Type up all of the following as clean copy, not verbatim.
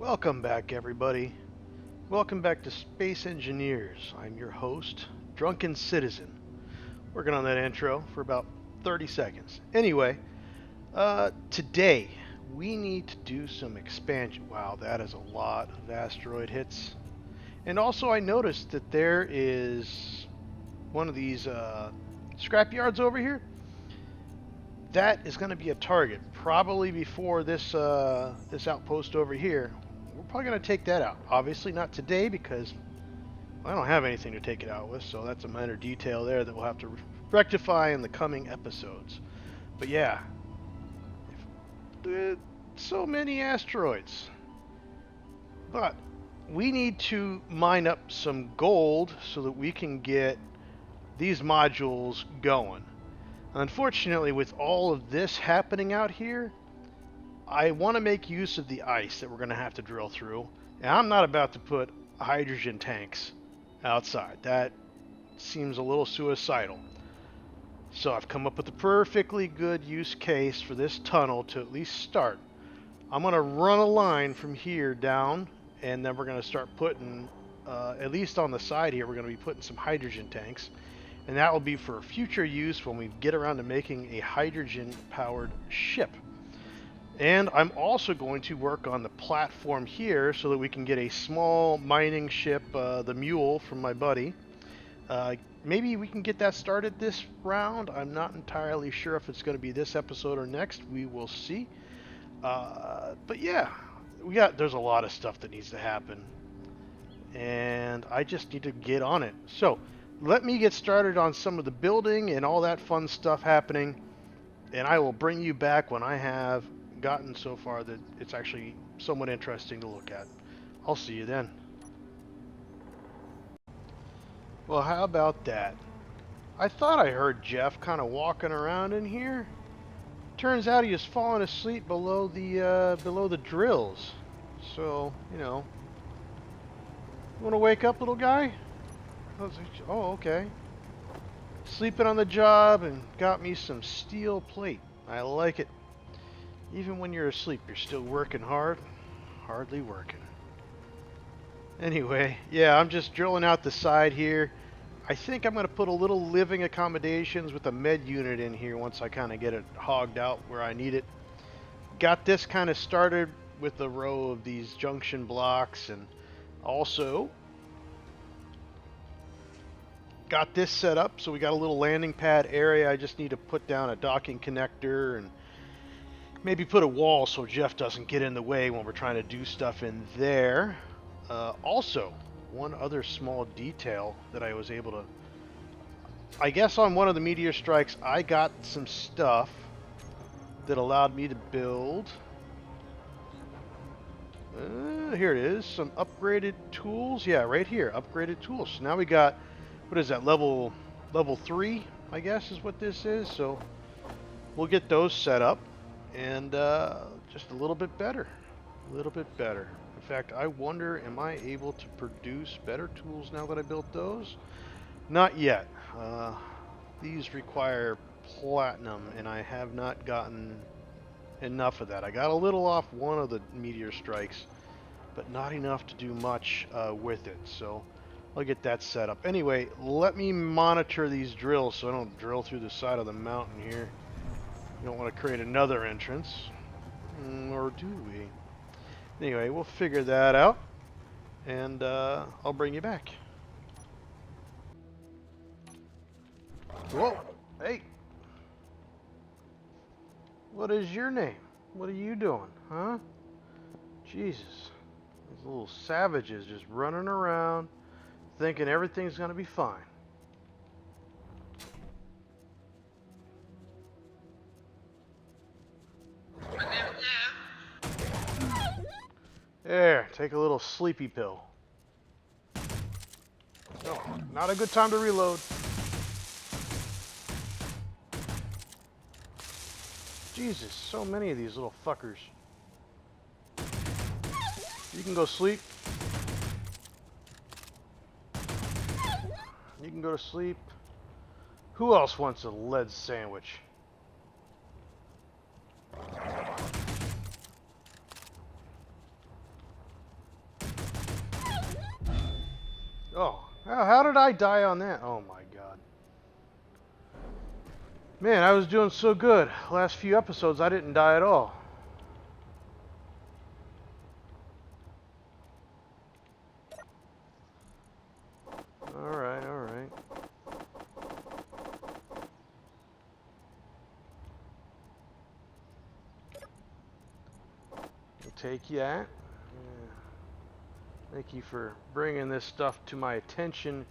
Welcome back, everybody. Welcome back to Space Engineers. I'm your host, Drunken Citizen. Working on that intro for about 30 seconds. Anyway, today we need to do some expansion. Wow, that is a lot of asteroid hits. And also, I noticed that there is one of these scrap yards over here. That is going to be a target, probably before this outpost over here. We're probably going to take that out. Obviously not today because I don't have anything to take it out with, so that's a minor detail there that we'll have to rectify in the coming episodes. But yeah, so many asteroids. But we need to mine up some gold so that we can get these modules going. Unfortunately, with all of this happening out here, I want to make use of the ice that we're going to have to drill through. And I'm not about to put hydrogen tanks outside. That seems a little suicidal. So I've come up with a perfectly good use case for this tunnel to at least start. I'm going to run a line from here down, and then we're going to start putting, at least on the side here, we're going to be putting some hydrogen tanks. And that will be for future use when we get around to making a hydrogen-powered ship. And I'm also going to work on the platform here so that we can get a small mining ship, the Mule from my buddy. Maybe we can get that started this round. I'm not entirely sure if it's going to be this episode or next. We will see. But yeah, there's a lot of stuff that needs to happen. And I just need to get on it. So let me get started on some of the building and all that fun stuff happening. And I will bring you back when I have gotten so far that it's actually somewhat interesting to look at. I'll see you then. Well, how about that? I thought I heard Jeff kind of walking around in here. Turns out he was falling asleep below the drills. So, you want to wake up, little guy? Oh, okay. Sleeping on the job and got me some steel plate. I like it. Even when you're asleep, you're still working hard. Hardly working. Anyway, yeah, I'm just drilling out the side here. I think I'm going to put a little living accommodations with a med unit in here once I kind of get it hogged out where I need it. Got this kind of started with a row of these junction blocks, and also got this set up so we got a little landing pad area. I just need to put down a docking connector and maybe put a wall so Jeff doesn't get in the way when we're trying to do stuff in there. Also, one other small detail that I was able to... I guess on one of the meteor strikes, I got some stuff that allowed me to build... here it is, some upgraded tools. Yeah, right here, upgraded tools. So now we got, what is that, level 3, I guess is what this is. So we'll get those set up. And just a little bit better. A little bit better. In fact, I wonder, am I able to produce better tools now that I built those? Not yet. These require platinum, and I have not gotten enough of that. I got a little off one of the meteor strikes, but not enough to do much with it. So I'll get that set up. Anyway, let me monitor these drills so I don't drill through the side of the mountain here. We don't want to create another entrance. Or do we? Anyway, we'll figure that out. And I'll bring you back. Whoa! Hey! What is your name? What are you doing, huh? Jesus. These little savages just running around thinking everything's going to be fine. There, take a little sleepy pill. No, not a good time to reload. Jesus, so many of these little fuckers. You can go sleep. You can go to sleep. Who else wants a lead sandwich? Oh, how did I die on that? Oh my god. Man, I was doing so good. Last few episodes, I didn't die at all. Alright, alright. I'll take you at. Yeah. Thank you for bringing this stuff to my attention.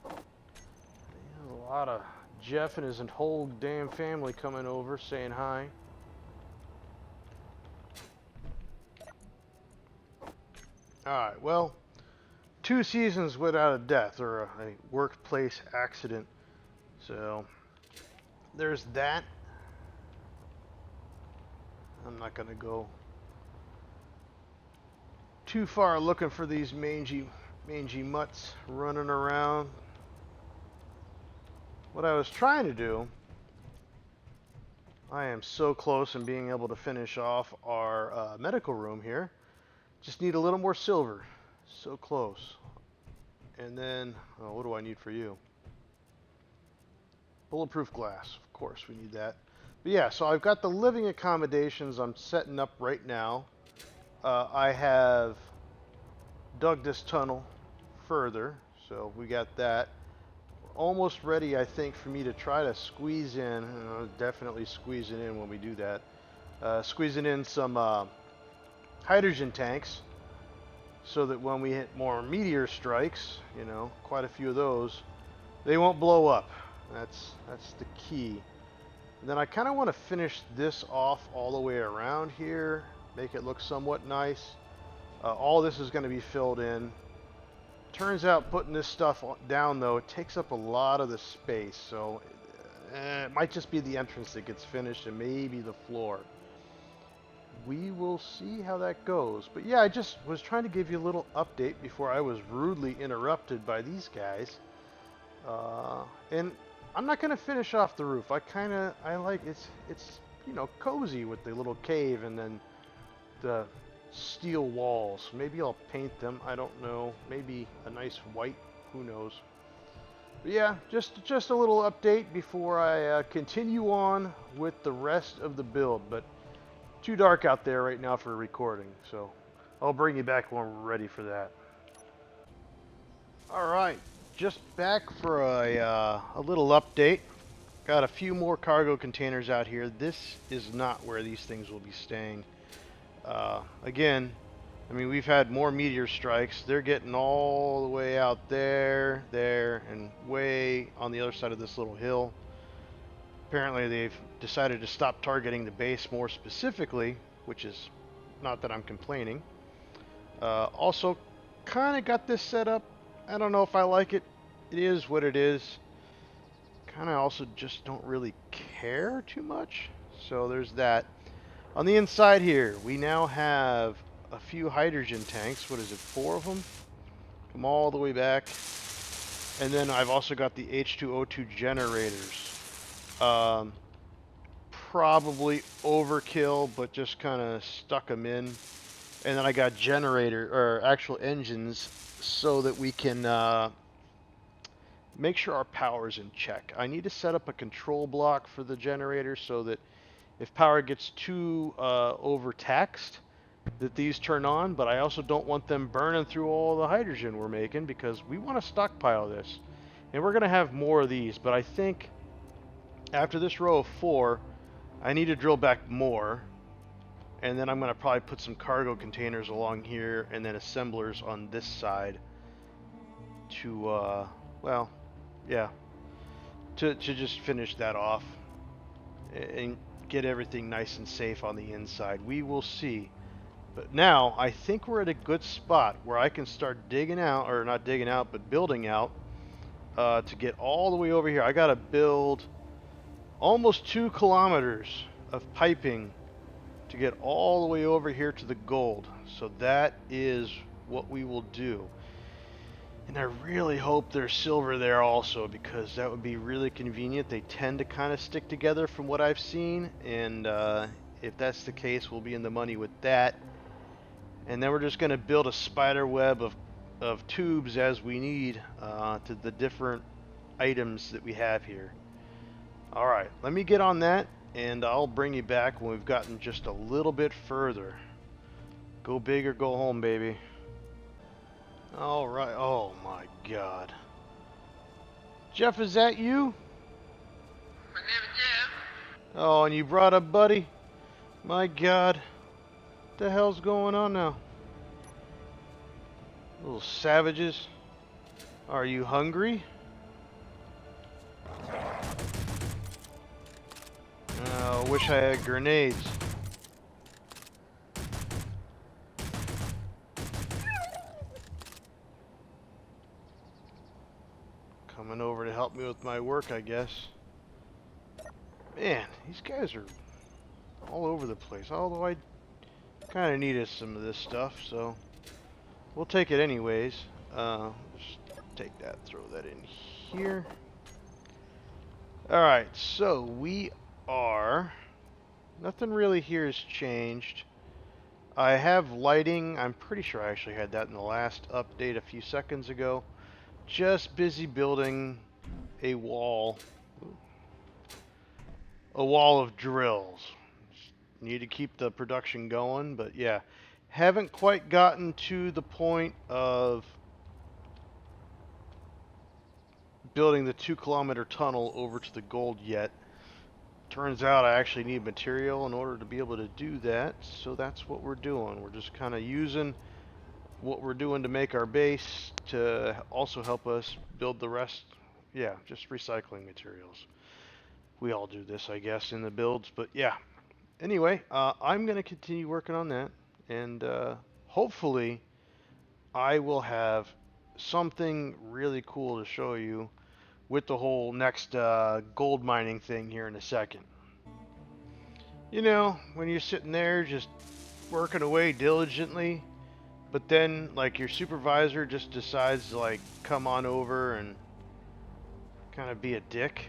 A lot of Jeff and his whole damn family coming over saying hi. Alright, well, 2 seasons without a death or a workplace accident. So, there's that. I'm not going to go too far looking for these mangy mutts running around. What I was trying to do, I am so close in being able to finish off our medical room here. Just need a little more silver. So close. And then, oh, what do I need for you? Bulletproof glass. Of course, we need that. But yeah, so I've got the living accommodations I'm setting up right now. I have dug this tunnel further, so we got that. We're almost ready, I think, for me to try to squeeze in. Definitely squeezing in when we do that. Squeezing in some hydrogen tanks, so that when we hit more meteor strikes, you know, quite a few of those, they won't blow up. That's the key. And then I kind of want to finish this off all the way around here, make it look somewhat nice. All this is going to be filled in. Turns out putting this stuff down, though, it takes up a lot of the space, so it might just be the entrance that gets finished and maybe the floor. We will see how that goes. But yeah, I just was trying to give you a little update before I was rudely interrupted by these guys. And I'm not going to finish off the roof. I like it's you know, cozy with the little cave and then the steel walls. Maybe I'll paint them. I don't know. Maybe a nice white. Who knows? But yeah, just a little update before I continue on with the rest of the build. But too dark out there right now for recording, so I'll bring you back when we're ready for that. Alright, just back for a little update. Got a few more cargo containers out here. This is not where these things will be staying. Again, I mean, we've had more meteor strikes. They're getting all the way out there, and way on the other side of this little hill. Apparently they've decided to stop targeting the base more specifically, which is not that I'm complaining. Also, kind of got this set up. I don't know if I like it. It is what it is. Kind of also just don't really care too much. So there's that. On the inside here, we now have a few hydrogen tanks. What is it, 4 of them? Come all the way back. And then I've also got the H2O2 generators. Probably overkill, but just kind of stuck them in. And then I got actual engines so that we can make sure our power's in check. I need to set up a control block for the generator so that if power gets too overtaxed, that these turn on, but I also don't want them burning through all the hydrogen we're making because we want to stockpile this. And we're going to have more of these, but I think after this row of 4, I need to drill back more, and then I'm going to probably put some cargo containers along here and then assemblers on this side to, well, yeah, to just finish that off and get everything nice and safe on the inside. We will see. But now I think we're at a good spot where I can start digging out, or not digging out, but building out to get all the way over here. I got to build almost 2 kilometers of piping to get all the way over here to the gold. So that is what we will do. And I really hope there's silver there also, because that would be really convenient. They tend to kind of stick together from what I've seen, and if that's the case, we'll be in the money with that. and then we're just going to build a spider web of tubes as we need to the different items that we have here. All right, let me get on that, and I'll bring you back when we've gotten just a little bit further. Go big or go home, baby. All right. Oh my God. Jeff, is that you? My name is Jeff. Oh, and you brought a buddy? My God. What the hell's going on now? Little savages. Are you hungry? Oh, wish I had grenades. Coming over to help me with my work, I guess. Man, these guys are all over the place. Although I kind of needed some of this stuff, so we'll take it anyways. Just take that, throw that in here. Alright, so we are... Nothing really here has changed. I have lighting. I'm pretty sure I actually had that in the last update a few seconds ago. Just busy building a wall. A wall of drills. Need to keep the production going, but yeah. Haven't quite gotten to the point of building the 2-kilometer tunnel over to the gold yet. Turns out I actually need material in order to be able to do that, so that's what we're doing. We're just kind of using what we're doing to make our base to also help us build the rest. Yeah, just recycling materials. We all do this, I guess, in the builds, but yeah. Anyway, I'm going to continue working on that, and hopefully I will have something really cool to show you with the whole next gold mining thing here in a second. You know, when you're sitting there just working away diligently, but then like your supervisor just decides to like come on over and kind of be a dick.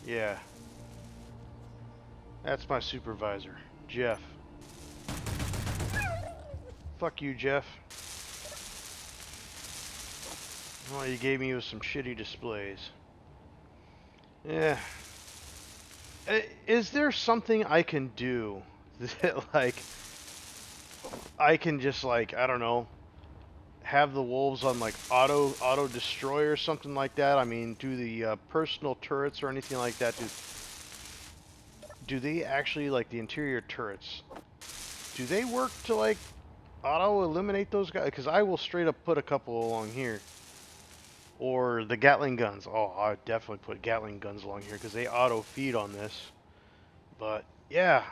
Yeah. That's my supervisor, Jeff. Fuck you, Jeff. All you gave me was some shitty displays. Yeah. Is there something I can do that, like, I can just, like, I don't know, have the wolves on, like, auto destroy or something like that? I mean, do the personal turrets or anything like that, do they actually, like, the interior turrets, do they work to, like, auto eliminate those guys? Because I will straight up put a couple along here. Or the Gatling guns. Oh, I would definitely put Gatling guns along here because they auto feed on this. But yeah,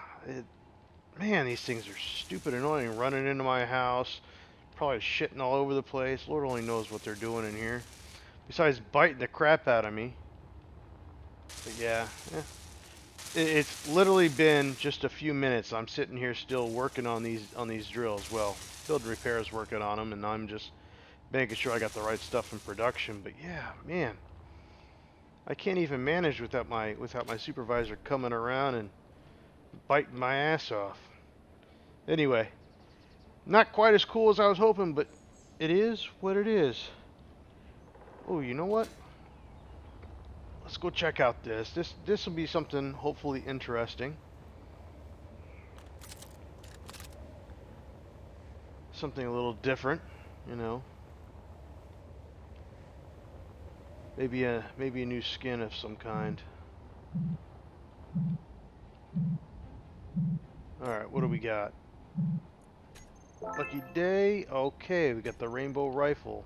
man, these things are stupid annoying. Running into my house, probably shitting all over the place. Lord only knows what they're doing in here. Besides biting the crap out of me. But yeah. It's literally been just a few minutes. I'm sitting here still working on these drills. Well, Build Repair's working on them, and I'm just making sure I got the right stuff in production. But yeah, man, I can't even manage without my supervisor coming around and biting my ass off. Anyway, not quite as cool as I was hoping, but it is what it is. Oh, you know what? Let's go check out this. This will be something hopefully interesting. Something a little different, you know. Maybe a new skin of some kind. Alright, what do we got? Lucky day. Okay, we got the rainbow rifle.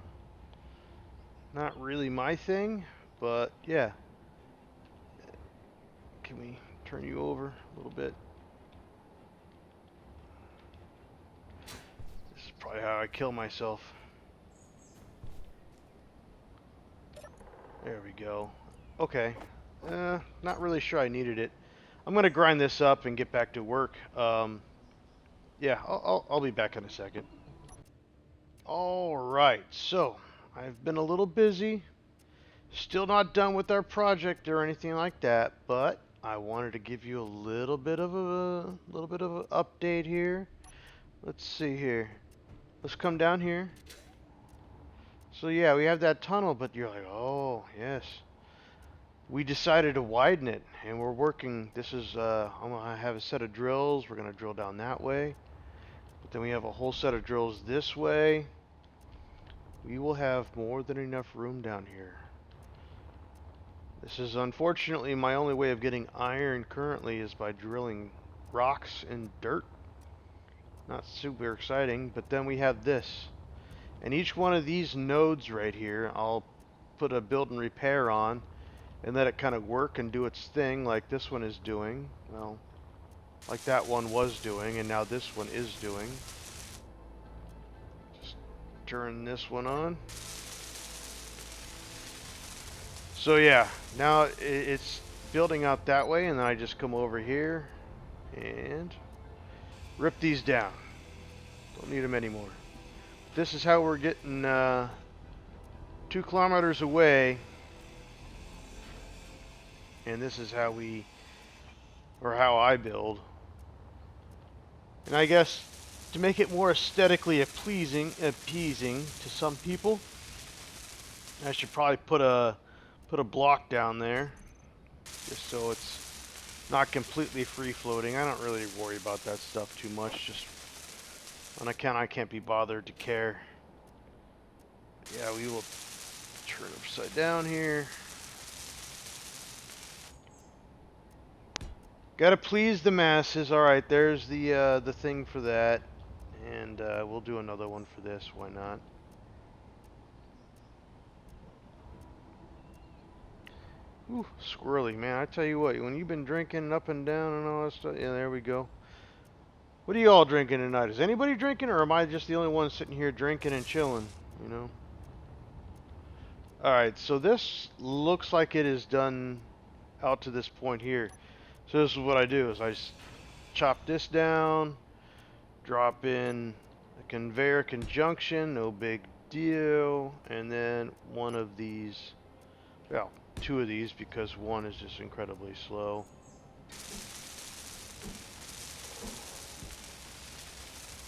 Not really my thing, but yeah. Can we turn you over a little bit? This is probably how I kill myself. There we go. Okay. Not really sure I needed it. I'm gonna grind this up and get back to work. Yeah, I'll be back in a second. All right. So I've been a little busy. Still not done with our project or anything like that, but I wanted to give you a little bit of an update here. Let's see here. Let's come down here. So yeah, we have that tunnel, but you're like, oh, yes. We decided to widen it, and we're working. This is, I'm going to have a set of drills. We're going to drill down that way. But then we have a whole set of drills this way. We will have more than enough room down here. This is unfortunately my only way of getting iron currently is by drilling rocks and dirt. Not super exciting, but then we have this. And each one of these nodes right here, I'll put a build and repair on and let it kind of work and do its thing like this one is doing. Well, like that one was doing, and now this one is doing. Just turn this one on. So yeah, now it's building out that way, and then I just come over here and rip these down. Don't need them anymore. This is how we're getting 2 kilometers away, and this is how how I build. And I guess to make it more aesthetically appeasing to some people, I should probably put a block down there, just so it's not completely free floating. I don't really worry about that stuff too much. Just on account I can't be bothered to care. Yeah, we will turn upside down here. Gotta please the masses. All right, there's the thing for that, and we'll do another one for this. Why not? Ooh, squirrely, man. I tell you what, when you've been drinking up and down and all that stuff, yeah, there we go. What are you all drinking tonight? Is anybody drinking, or am I just the only one sitting here drinking and chilling, you know? Alright, so this looks like it is done out to this point here. So this is what I do, is I just chop this down, drop in a conveyor conjunction, no big deal, and then one of these, well, 2 of these, because one is just incredibly slow.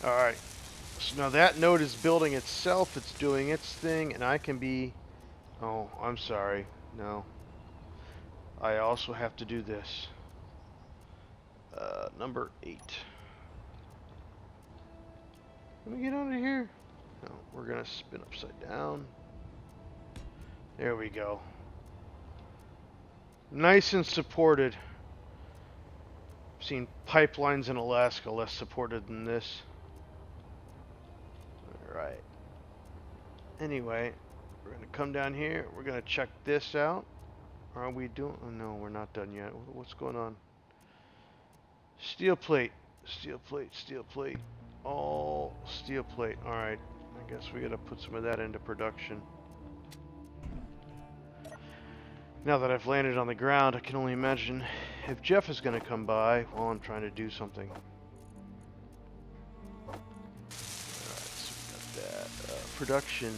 Alright, so now that node is building itself, it's doing its thing, and I can be... Oh, I'm sorry. No. I also have to do this. Number 8. Let me get under here. No, we're gonna spin upside down. There we go. Nice and supported. I've seen pipelines in Alaska less supported than this. Alright. Anyway, we're gonna come down here. We're gonna check this out. Are we doing? Oh no, we're not done yet. What's going on? Steel plate, steel plate, steel plate. All steel plate. Alright. I guess we gotta put some of that into production. Now that I've landed on the ground, I can only imagine if Jeff is gonna come by while I'm trying to do something. Alright, so we got that. Production.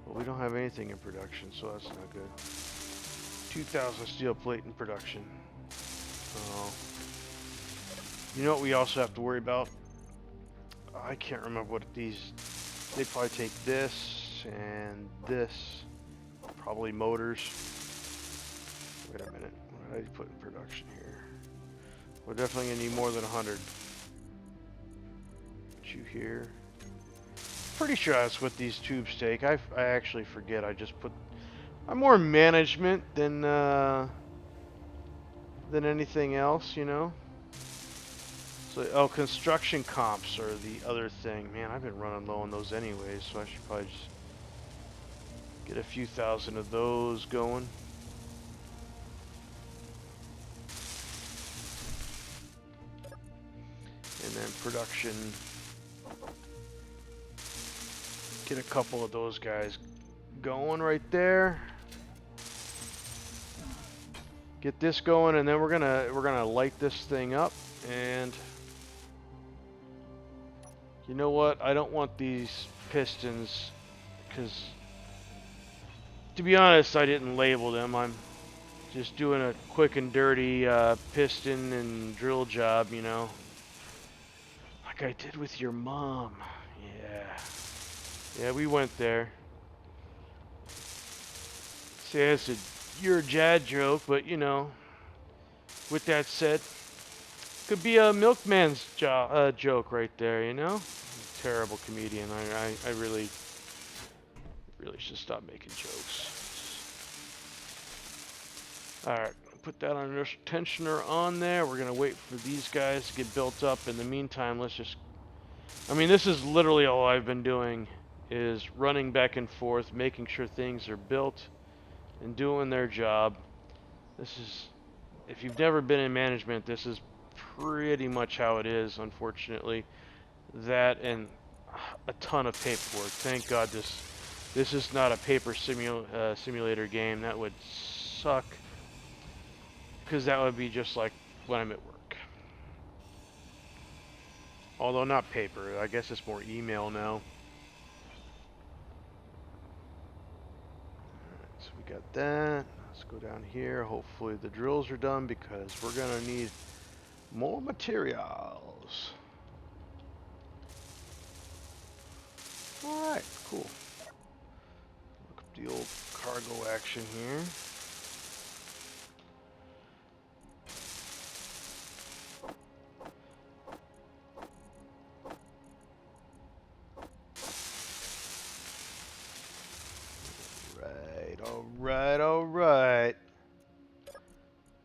Well, we don't have anything in production, so that's not good. 2,000 steel plate in production. Oh. You know what we also have to worry about? I can't remember what these... They probably take this and this. Probably motors. Wait a minute. What did I put in production here? We're definitely going to need more than 100. Put you here. Pretty sure that's what these tubes take. I actually forget. I just put... I'm more management than anything else, you know? So, oh, construction comps are the other thing. Man, I've been running low on those anyways, so I should probably just get a few thousand of those going. And then production. Get a couple of those guys going right there. Get this going, and then we're gonna light this thing up. And you know what? I don't want these pistons, because to be honest, I didn't label them. I'm just doing a quick and dirty piston and drill job, you know. like I did with your mom. Yeah. Yeah, we went there. See, it's you're a dad joke, but you know, with that said, could be a milkman's joke right there, you know? Terrible comedian. I really should stop making jokes. Alright, put that on tensioner on there. We're gonna wait for these guys to get built up. In the meantime, let's just... I mean, this is literally all I've been doing, is running back and forth, making sure things are built and doing their job. This is... If you've never been in management, this is pretty much how it is, unfortunately. That and a ton of paperwork. Thank God this is not a paper simulator game. That would suck, because that would be just like when I'm at work. Although not paper. I guess it's more email now. Alright, so we got that. Let's go down here. Hopefully the drills are done, because we're gonna need more materials. Alright, cool. Look up the old cargo action here. Alright.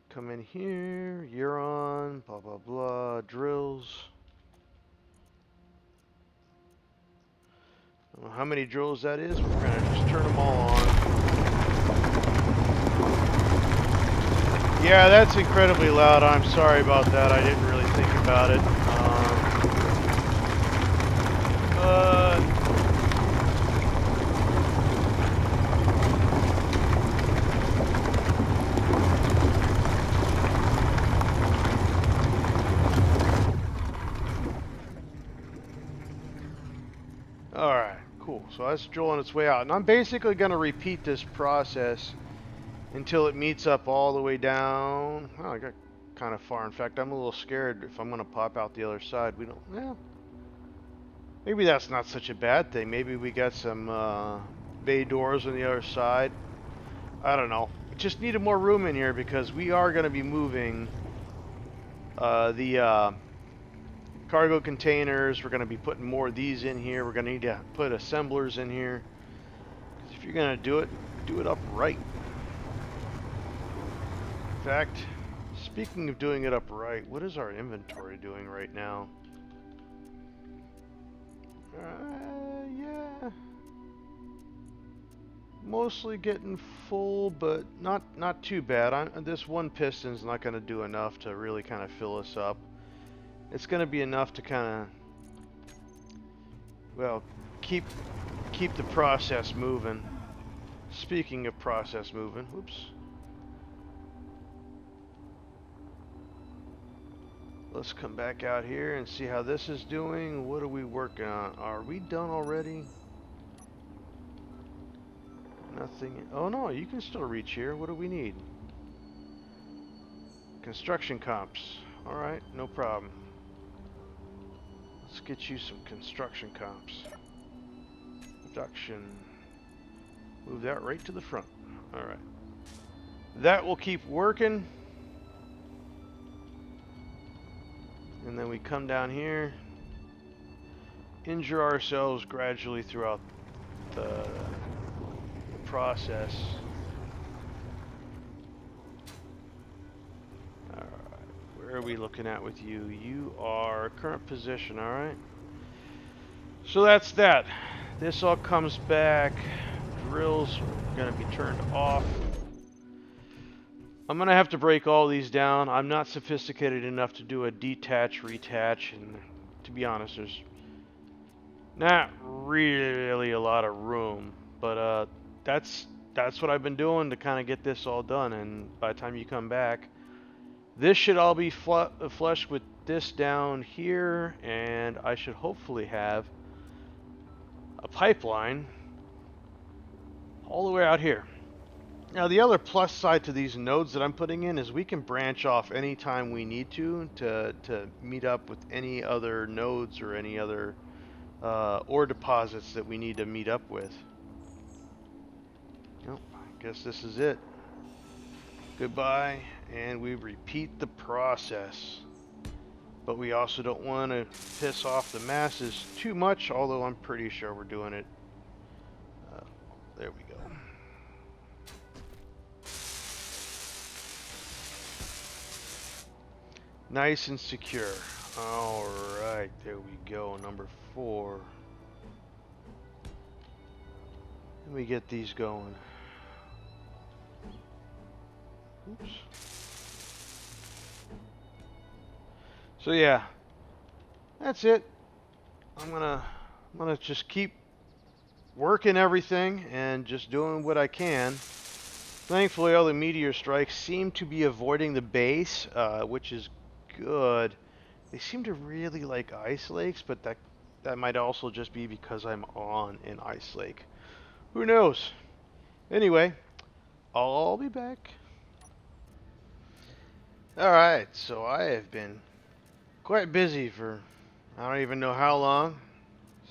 Come in here, you're on, blah blah blah, drills. I don't know how many drills that is, but we're gonna just turn them all on. Yeah, that's incredibly loud. I'm sorry about that. I didn't really think about it. Alright, cool. So that's drilling its way out. And I'm basically going to repeat this process until it meets up all the way down. Oh, I got kind of far. In fact, I'm a little scared if I'm going to pop out the other side. We don't... Yeah. Maybe that's not such a bad thing. Maybe we got some bay doors on the other side. I don't know. Just needed more room in here, because we are going to be moving the cargo containers. We're going to be putting more of these in here. We're going to need to put assemblers in here. Because if you're going to do it upright. In fact, speaking of doing it upright, what is our inventory doing right now? Yeah. Mostly getting full, but not too bad. This one piston's not going to do enough to really kind of fill us up. It's going to be enough to kind of, well, keep the process moving. Speaking of process moving, whoops. Let's come back out here and see how this is doing. What are we working on? Are we done already? Nothing. Oh no, you can still reach here. What do we need? Construction comps. Alright, no problem. Let's get you some construction comps. Production. Move that right to the front. Alright. That will keep working. And then we come down here. Injure ourselves gradually throughout the process. Alright. Where are we looking at with you? You are current position, alright? So that's that. This all comes back. Drills are going to be turned off. I'm going to have to break all these down. I'm not sophisticated enough to do a detach, retach, and to be honest, there's not really a lot of room. But that's what I've been doing to kind of get this all done. And by the time you come back, this should all be flush with this down here, and I should hopefully have a pipeline all the way out here. Now, the other plus side to these nodes that I'm putting in is we can branch off anytime we need to meet up with any other nodes or any other ore deposits that we need to meet up with. Nope, I guess this is it. Goodbye, and we repeat the process. But we also don't want to piss off the masses too much, although I'm pretty sure we're doing it. There we go. Nice and secure. Alright, there we go, number 4. Let me get these going. Oops. So yeah, that's it. I'm gonna just keep working everything and just doing what I can. Thankfully, all the meteor strikes seem to be avoiding the base, which is good. They seem to really like ice lakes, but that might also just be because I'm on an ice lake. Who knows? Anyway, I'll be back. Alright, so I have been quite busy for I don't even know how long.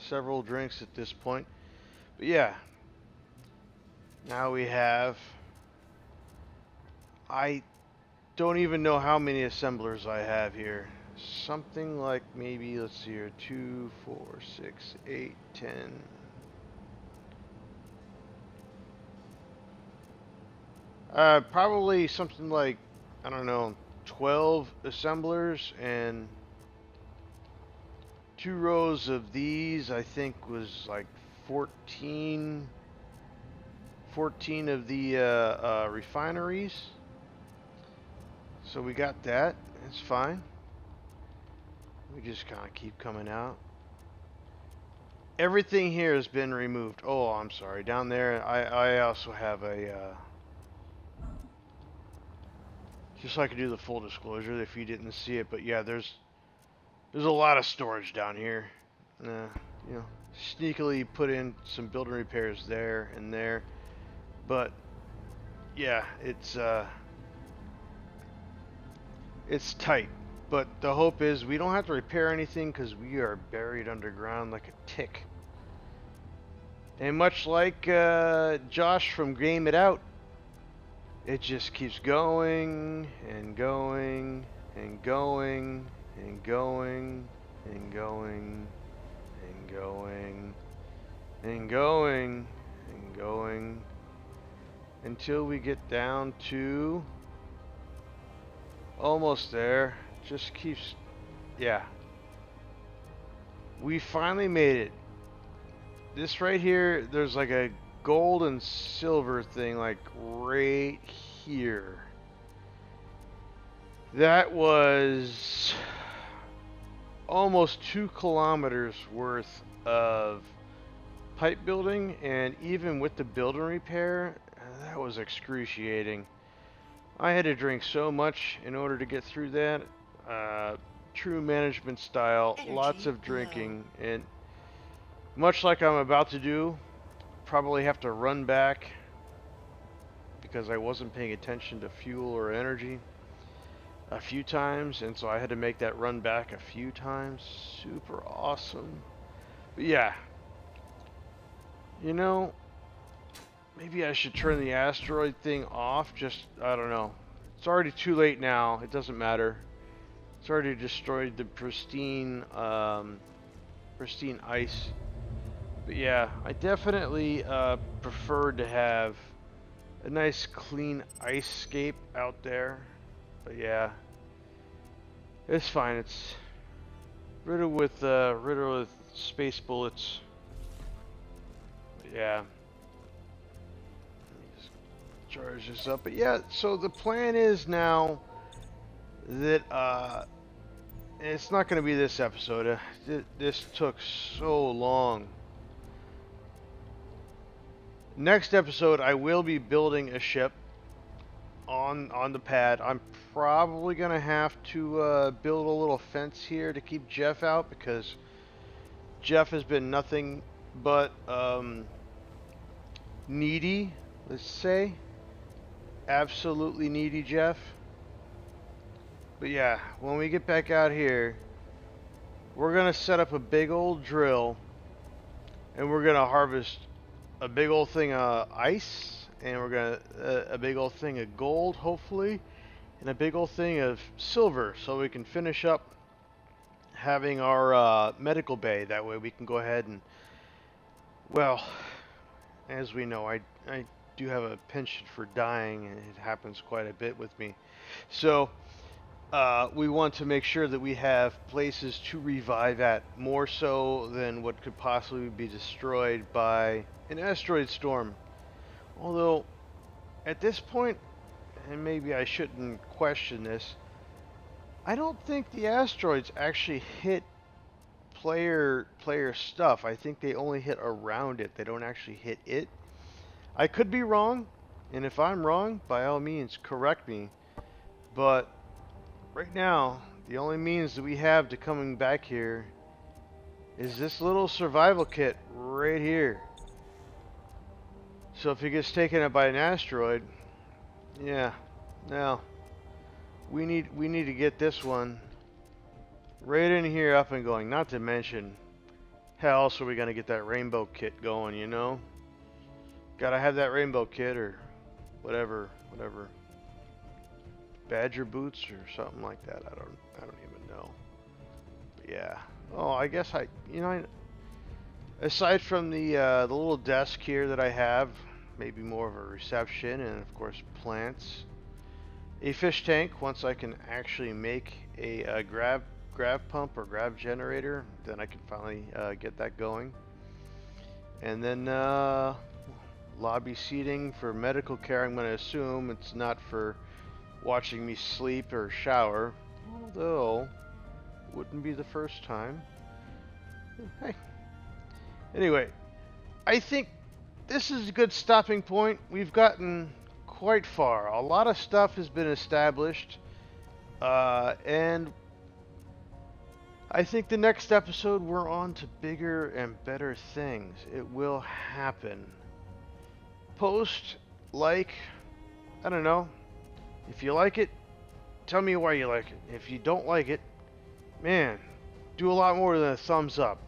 Several drinks at this point. But yeah, now we have... I don't even know how many assemblers I have here. Something like maybe, let's see here, 2, 4, 6, 8, 10. Probably something like, I don't know, 12 assemblers and 2 rows of these. I think was like 14 of the refineries. So we got that. It's fine. We just kind of keep coming out. Everything here has been removed. Oh, I'm sorry. Down there, I also have a... just so I can do the full disclosure if you didn't see it. But yeah, there's a lot of storage down here. You know, sneakily put in some building repairs there and there. But yeah, it's tight. But the hope is we don't have to repair anything because we are buried underground like a tick. And much like Josh from Game It Out, it just keeps going and going and going and going and going and going and going and going until we get down to almost there. Just keeps, yeah. We finally made it. This right here, there's like a gold and silver thing like right here. That was almost 2 kilometers worth of pipe building, and even with the building repair, that was excruciating. I had to drink so much in order to get through that. True management style, lots of drinking, and much like I'm about to do, probably have to run back because I wasn't paying attention to fuel or energy a few times, and so I had to make that run back a few times. Super awesome. But yeah, you know, maybe I should turn the asteroid thing off. Just, I don't know. It's already too late now. It doesn't matter. It's already destroyed the pristine ice. But yeah, I definitely preferred to have a nice clean ice scape out there. But yeah, it's fine. It's riddled with space bullets. But yeah. Let me just charge this up. But yeah, so the plan is now that it's not going to be this episode. This took so long. Next episode, I will be building a ship on the pad. I'm probably going to have to build a little fence here to keep Jeff out because Jeff has been nothing but needy, let's say. absolutely needy, Jeff. But yeah, when we get back out here, we're gonna set up a big old drill, and we're gonna harvest a big old thing of ice, and we're gonna a big old thing of gold, hopefully, and a big old thing of silver, so we can finish up having our medical bay. That way, we can go ahead and, well, as we know, I do have a penchant for dying, and it happens quite a bit with me. So we want to make sure that we have places to revive at, more so than what could possibly be destroyed by an asteroid storm. Although, at this point, and maybe I shouldn't question this, I don't think the asteroids actually hit player stuff. I think they only hit around it. They don't actually hit it. I could be wrong, and if I'm wrong, by all means, correct me. But right now, the only means that we have to coming back here is this little survival kit right here. So if it gets taken up by an asteroid, yeah, now we need to get this one right in here up and going. Not to mention, how else are we gonna get that rainbow kit going? You know, gotta have that rainbow kit or whatever. Badger boots or something like that. I don't even know. But yeah. Oh, I guess aside from the little desk here that I have, maybe more of a reception, and of course plants, a fish tank. Once I can actually make a grav pump or grav generator, then I can finally get that going. And then lobby seating for medical care. I'm going to assume it's not for watching me sleep or shower, although wouldn't be the first time. Hey. Anyway, I think this is a good stopping point. We've gotten quite far. A lot of stuff has been established, and I think the next episode we're on to bigger and better things. It will happen. Post, like, I don't know. If you like it, tell me why you like it. If you don't like it, man, do a lot more than a thumbs up.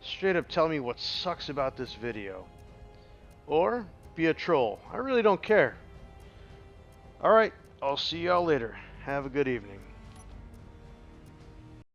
Straight up tell me what sucks about this video. Or be a troll. I really don't care. Alright, I'll see y'all later. Have a good evening.